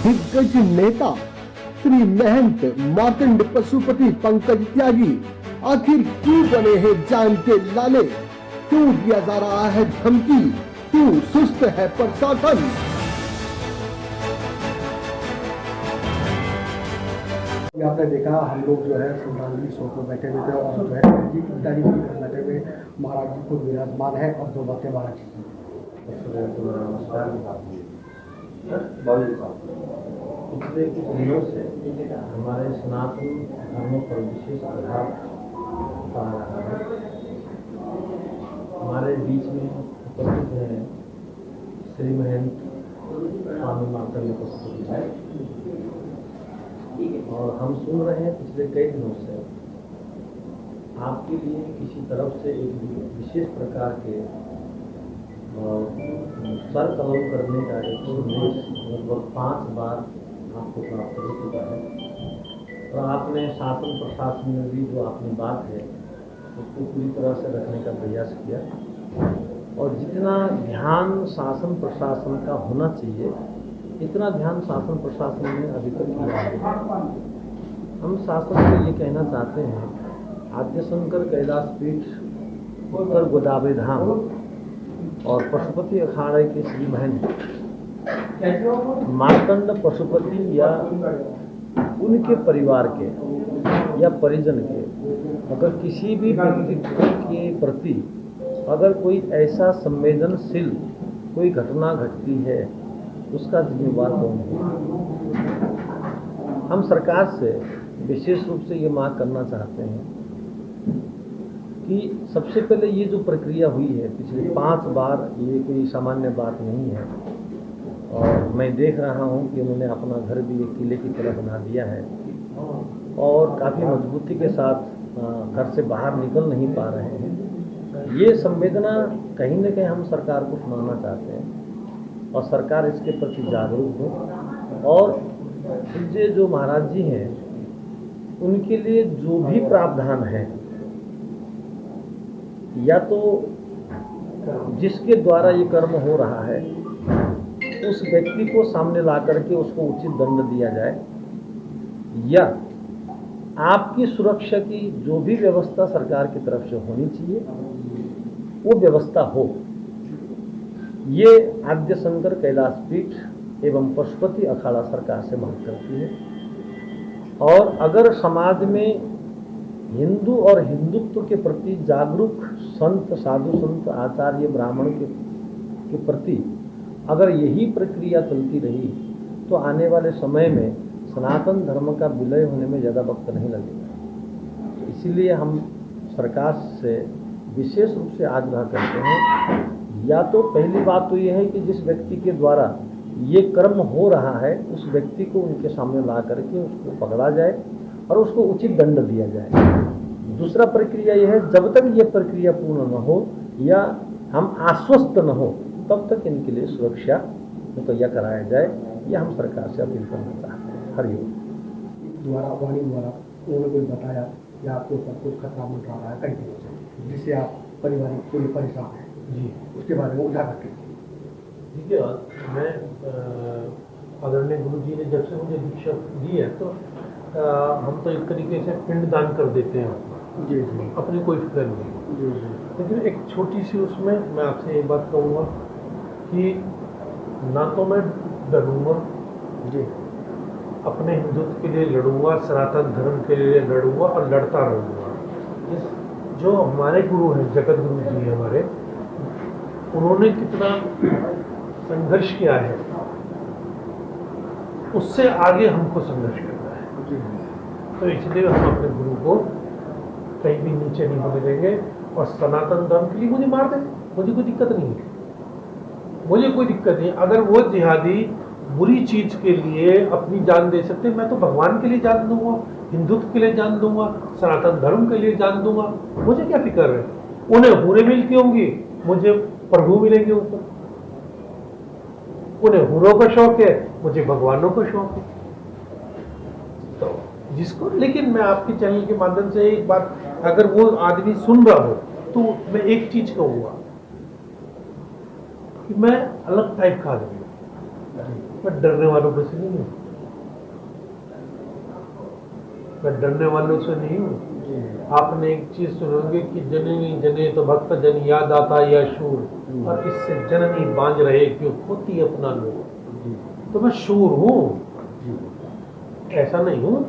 दिग्गज नेता श्री महंत मार्कंड पशुपति पंकज त्यागी आखिर क्यों बने हैं जान के लाले? क्यों दिया जा रहा है धमकी? क्यों सुस्त है प्रशासन? आपने देखा हम लोग जो है श्रद्धांजलि शोक में बैठे हुए थे और जो है जी पिताजी जी बैठे हुए महाराज जी को विराजमान है और दो बातें महाराज जी की। पिछले कुछ दिनों से हमारे सनातन धर्म पर विशेष प्रभाव पड़ रहा है। हमारे बीच में उपस्थित हैं श्री महंत स्वामी मार्कंड पशुपति और हम सुन रहे हैं पिछले कई दिनों से आपके लिए किसी तरफ से एक विशेष प्रकार के सर कलम करने का एक संदेश लगभग 5 बार आपको प्राप्त हो चुका है और आपने शासन प्रशासन में भी जो आपकी बात है उसको पूरी तरह से रखने का प्रयास किया और जितना ध्यान शासन प्रशासन का होना चाहिए इतना ध्यान शासन प्रशासन ने अभी तक किया है। हम शासन को ये कहना चाहते हैं आद्यशंकर कैलाश पीठ उत्तर गोदावरी धाम और पशुपति अखाड़े के श्री महंत मार्कंड पशुपति या उनके परिवार के या परिजन के अगर किसी भी व्यक्तित्व के प्रति अगर कोई ऐसा संवेदनशील कोई घटना घटती है उसका जिम्मेवार कौन है? हम सरकार से विशेष रूप से ये मांग करना चाहते हैं कि सबसे पहले ये जो प्रक्रिया हुई है पिछले 5 बार ये कोई सामान्य बात नहीं है और मैं देख रहा हूँ कि उन्होंने अपना घर भी एक किले की तरह बना दिया है और काफ़ी मजबूती के साथ घर से बाहर निकल नहीं पा रहे हैं। ये संवेदना कहीं न कहीं हम सरकार को सुनाना चाहते हैं और सरकार इसके प्रति जागरूक हो और पूज्य जो महाराज जी हैं उनके लिए जो भी प्रावधान है या तो जिसके द्वारा ये कर्म हो रहा है उस व्यक्ति को सामने ला करके उसको उचित दंड दिया जाए या आपकी सुरक्षा की जो भी व्यवस्था सरकार की तरफ से होनी चाहिए वो व्यवस्था हो। ये आद्यशंकर कैलाश पीठ एवं पशुपति अखाड़ा सरकार से मांग करती है और अगर समाज में हिंदू और हिंदुत्व के प्रति जागरूक संत साधु संत आचार्य ब्राह्मण के प्रति अगर यही प्रक्रिया चलती रही तो आने वाले समय में सनातन धर्म का विलय होने में ज़्यादा वक्त नहीं लगेगा। तो इसीलिए हम सरकार से विशेष रूप से आग्रह करते हैं या तो पहली बात तो ये है कि जिस व्यक्ति के द्वारा ये कर्म हो रहा है उस व्यक्ति को उनके सामने ला करके उसको पकड़ा जाए और उसको उचित दंड दिया जाए। दूसरा प्रक्रिया यह है जब तक ये प्रक्रिया पूर्ण न हो या हम आश्वस्त न हो तब तक इनके लिए सुरक्षा मुहैया कराया जाए। यह हम सरकार से अपील करना चाहते हैं। हरिओम द्वारा वाणी द्वारा उन्होंने कुछ बताया कि आपके ऊपर कुछ खतरा मंडरा रहा है कई दिनों से जिससे आप पारिवारिक पूरी परेशान हैं जी, उसके बारे में उजागर कीजिए। देखिए मैं आदरणीय गुरु जी ने जब से मुझे दीक्षा दी है तो हम तो एक तरीके से पिंडदान कर देते हैं जी जी, अपनी कोई फिक्र नहीं जी जी, लेकिन एक छोटी सी उसमें मैं आपसे एक बात कहूँगा कि ना तो मैं डरूंगा जी, अपने हिंदुत्व के लिए लड़ूंगा, सनातन धर्म के लिए लड़ूंगा और लड़ता रहूँगा। जो हमारे गुरु हैं जगत गुरु जी हमारे उन्होंने कितना संघर्ष किया है उससे आगे हमको संघर्ष करना है। तो इसलिए हम अपने गुरु को कहीं भी नीचे नहीं होने देंगे और सनातन धर्म के लिए मुझे मार देंगे, मुझे कोई दिक्कत नहीं है, मुझे कोई दिक्कत नहीं। अगर वो जिहादी बुरी चीज के लिए अपनी जान दे सकते मैं तो भगवान के लिए जान दूंगा, हिंदुत्व के लिए जान दूंगा, सनातन धर्म के लिए जान दूंगा, मुझे क्या फिक्र है। उन्हें हुरे मिलती होंगी, मुझे प्रभु मिलेंगे ऊपर। उन्हें हुरों का शौक है, मुझे भगवानों का शौक है। तो जिसको, लेकिन मैं आपके चैनल के माध्यम से एक बात, अगर वो आदमी सुन रहा हो तो मैं एक चीज कहूंगा कि मैं अलग टाइप का आदमी हूं। मैं डरने वालों में से नहीं हूँ, मैं डरने वालों से नहीं हूँ। आपने एक चीज सुनोगे कि जननी जने तो भक्त जन याद आता या शूर, और इससे जननी बांझ रहे क्यों होती अपना लोग। तो मैं शूर हूँ, ऐसा नहीं हूँ।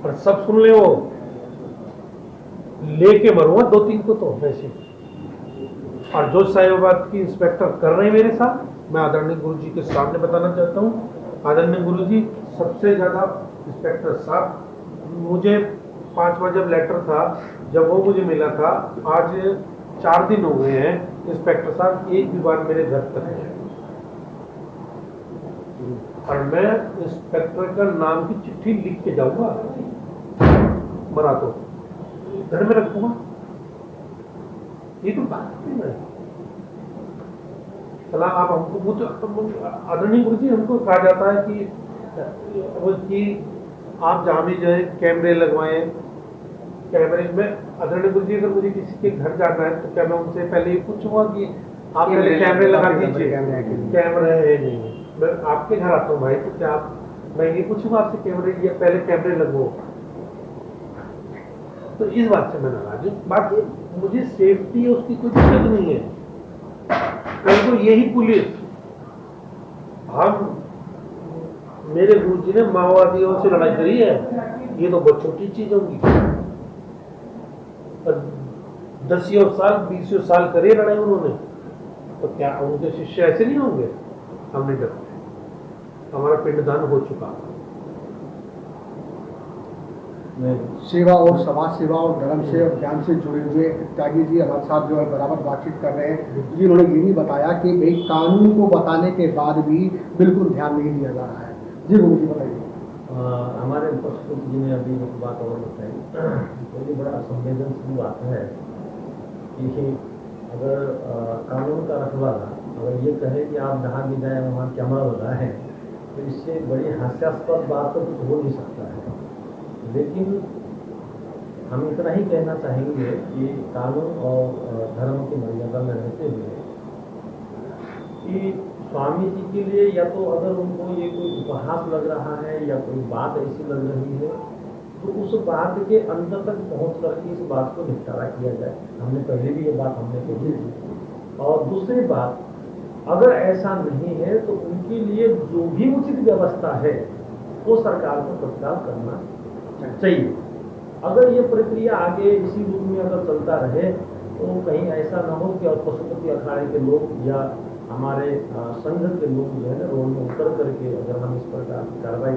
पर सब सुन ले, वो लेके मरूंगा 2-3 को तो वैसे। और जो साहिबाबाद की इंस्पेक्टर कर रहे हैं मेरे साथ, मैं आदरणीय गुरु जी के सामने बताना चाहता हूँ, आदरणीय गुरु जी सबसे ज्यादा इंस्पेक्टर साहब, मुझे 5वां जब लेटर था, जब वो मुझे मिला था, आज 4 दिन हो गए हैं, इंस्पेक्टर साहब एक भी बार मेरे घर तक नहीं आए। और मैं इंस्पेक्टर का नाम की चिट्ठी लिख के जाऊंगा, मरा तो घर में रखूंगा, ये तो बात नहीं है। चला आप हमको आदरणीय गुरु जी, हमको कहा जाता है कि आप जहां भी जाए कैमरे लगवाएं। कैमरे में आदरणीय गुरु जी, अगर मुझे किसी के घर जाना है तो क्या मैं उनसे पहले ये पूछूंगा कि आप पहले कैमरे लगा दीजिए, कैमरा है नहीं। मैं आपके घर आता हूँ भाई, तो क्या आप, मैं ये पूछूंगा आपसे कैमरे या पहले कैमरे लगवाओ। तो इस बात से मैं नाराज हूँ। बाकी मुझे सेफ्टी उसकी कोई दिक्कत नहीं है। कल को यही पुलिस, हम मेरे गुरु जी ने माओवादियों से लड़ाई करी है, ये तो बहुत छोटी चीज होगी। 10 साल 20 साल करे लड़ाई उन्होंने, तो क्या उनके शिष्य ऐसे नहीं होंगे? हमने डरते, हमारा पिंडदान हो चुका। सेवा और समाज सेवा और धर्म से और ज्ञान से जुड़े हुए त्यागी जी हमारे साथ जो है बराबर बातचीत कर रहे हैं जी। उन्होंने ये भी बताया कि भाई कानून को बताने के बाद भी बिल्कुल ध्यान नहीं दिया जा रहा है। जी गुरु जी बताइए। हमारे उपस्थित जी ने अभी एक बात और बताई, तो ये बड़ा संवेदनशील बात है कि अगर कानून का रखवाला अगर ये कहे कि आप जहाँ भी जाए वहाँ कैमरा लगा है, तो इससे बड़ी हास्यास्पद बात तो कुछ हो नहीं सकता है। लेकिन हम इतना ही कहना चाहेंगे कि कानून और धर्म की मर्यादा में रहते हुए कि स्वामी जी के लिए या तो अगर उनको ये कोई उपहास लग रहा है या कोई बात ऐसी लग रही है, तो उस बात के अंत तक पहुंच करके इस बात को निपटारा किया जाए। हमने पहले भी ये बात हमने कही थी। और दूसरी बात, अगर ऐसा नहीं है तो उनके लिए जो भी उचित व्यवस्था है वो सरकार को तत्काल करना चाहिए। अगर ये प्रक्रिया आगे इसी रूप में अगर चलता रहे तो कहीं ऐसा ना हो कि पशुपति अखाड़े के लोग या हमारे संघ के लोग जो है ना रोड में उतर करके अगर हम इस प्रकार की कार्रवाई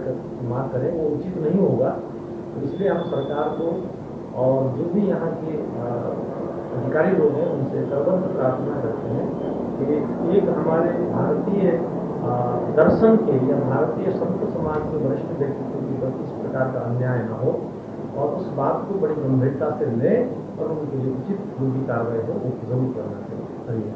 मांग करें, वो उचित नहीं होगा। तो इसलिए हम सरकार को और जो भी यहाँ के अधिकारी लोग हैं उनसे सर्वत्र प्रार्थना करते हैं कि एक हमारे भारतीय दर्शन के या भारतीय संत समाज के वरिष्ठ व्यक्तित्व के प्रति इस प्रकार का अन्याय न हो, और उस बात को बड़ी गंभीरता से लें और उनके लिए उचित जो भी कार्रवाई हो वो जरूर करना चाहिए।